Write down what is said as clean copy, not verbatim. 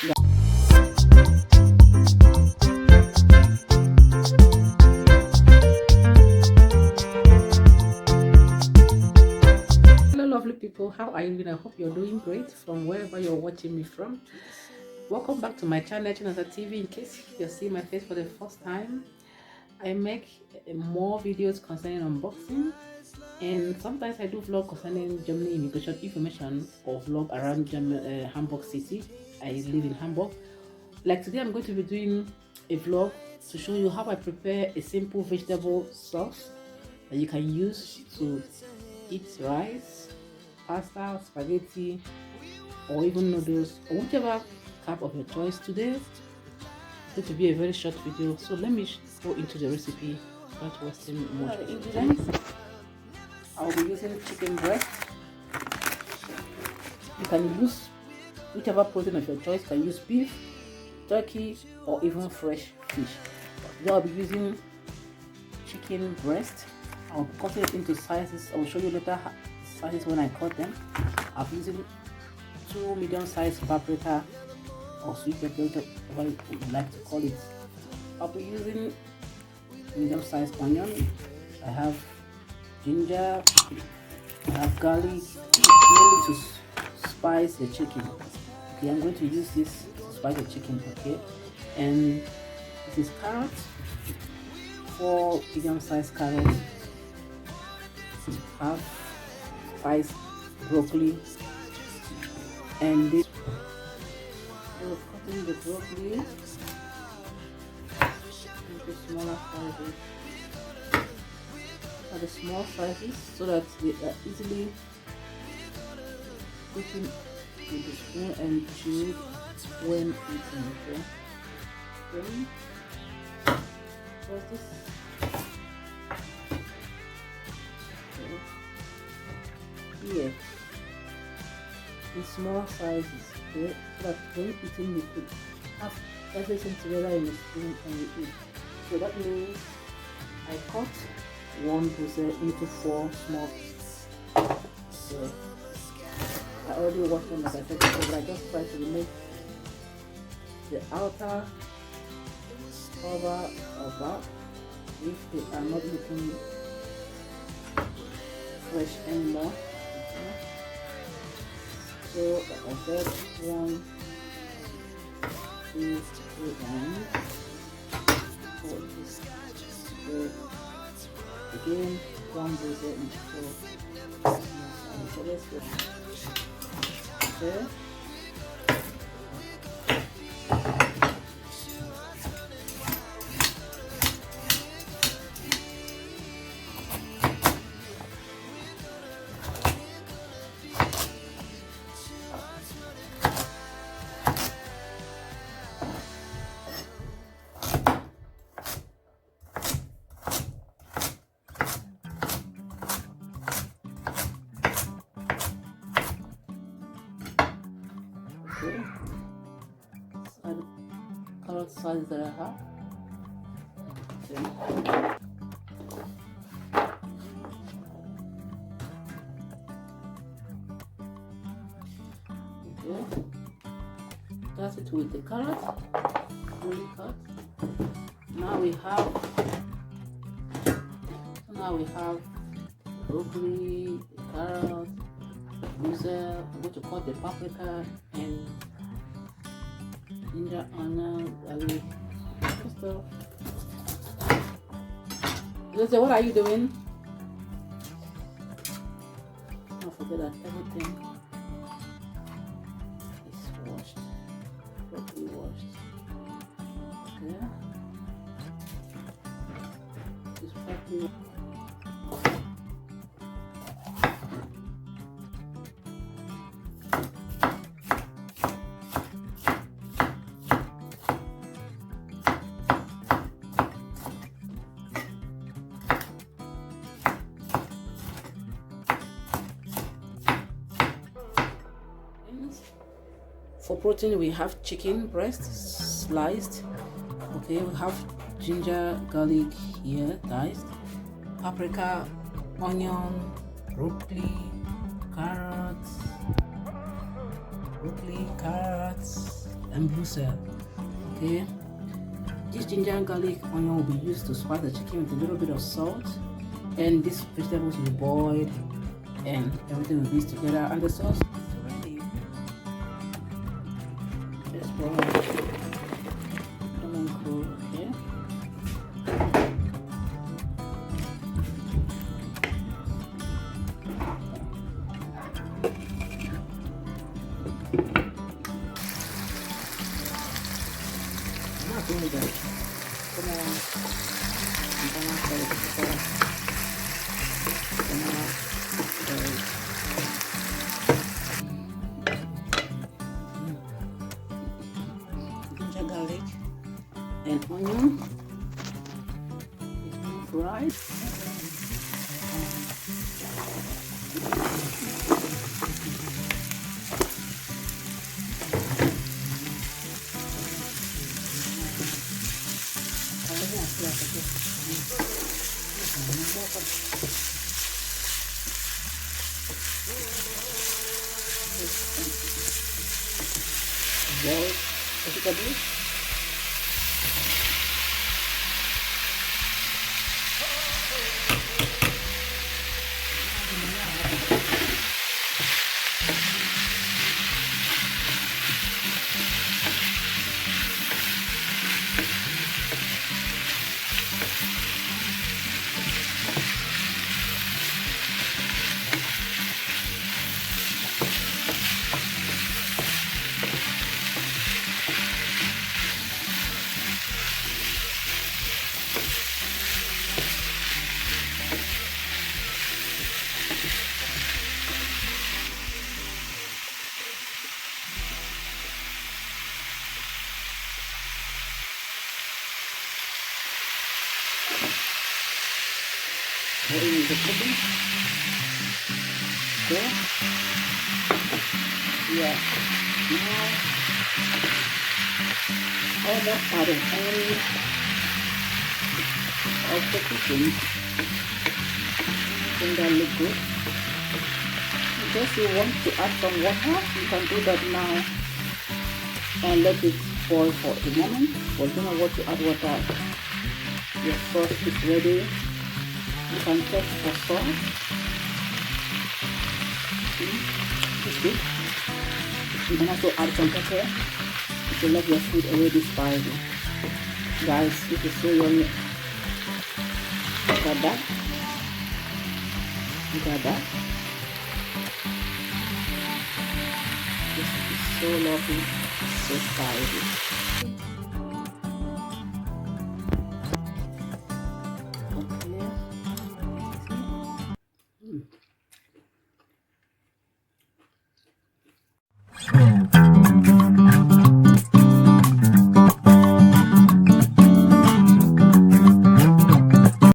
Hello lovely people, how are you doing? I hope you're doing great from wherever you're watching me from. Welcome back to my channel, Chinasa TV. In case you're seeing my face for the first time, I make more videos concerning unboxing, and sometimes I do vlog concerning Germany immigration information or vlog around Hamburg city. I live in Hamburg. Like today I'm going to be doing a vlog to show you how I prepare a simple vegetable sauce that you can use to eat rice, pasta, spaghetti, or even noodles, or whichever carb of your choice. Today it's going to be a very short video, so let me go into the recipe without wasting much ingredients. I'll be using chicken breast. You can use whichever protein of your choice. You can use beef, turkey, or even fresh fish. Today I'll be using chicken breast. I'll cut it into sizes. I will show you later sizes when I cut them. I'll be using 2 medium-sized paprika or sweet pepper, whatever you like to call it. I'll be using medium-sized onion. I have ginger. I have garlic, mainly to spice the chicken. Okay, I'm going to use this to spice the chicken. Okay, and this is carrots. 4 medium-sized carrots. Half sliced broccoli, and this we're cutting the broccoli into smaller sizes. The small sizes so that they are easily taken with the spoon and chewed when eating. Okay, then what's this? Here in small sizes, okay, so that when eating you could have everything together in the spoon and you eat. So that means I cut one brussels into 4 small pieces. So I already washed them as I said before, but I just try to remove the outer cover of that if they are not looking fresh anymore. So like I said, 1, 2, 3, and 4 pieces. So again, 1 brussels into 4. So let's go. Okay. So the carrot size that I have. Okay. That's it with the carrot. Fully cut. Now we have broccoli, carrot, brussels. I'm going to cut the paprika and ginger, onion, garlic, stuff. Jose, what are you doing? Don't forget that everything is washed, properly washed. Okay. It's properly washed. For protein, we have chicken breast sliced. Okay, we have ginger, garlic here diced, paprika, onion, broccoli, carrots, and blue cell. Okay, this ginger and garlic onion will be used to spice the chicken with a little bit of salt, and these vegetables will be boiled and everything will be together, and the sauce is ready. Let's boil lemon cool. Okay, I'm not doing that. Come on. I'm gonna say it before. Come on. Ginger, garlic, and onion is being fried. Boil vegetables. Boiling the chicken. Okay. Yeah. Now all that part of any of the cooking. I think that look good. In case you want to add some water, you can do that now and let it boil for a moment. But you don't want to add water. Your sauce is ready. You can test for sauce. It's good. You can also add some pepper if you love your food already spicy. Guys, this is so yummy. Look at that. Look at that. This is so lovely, so spicy.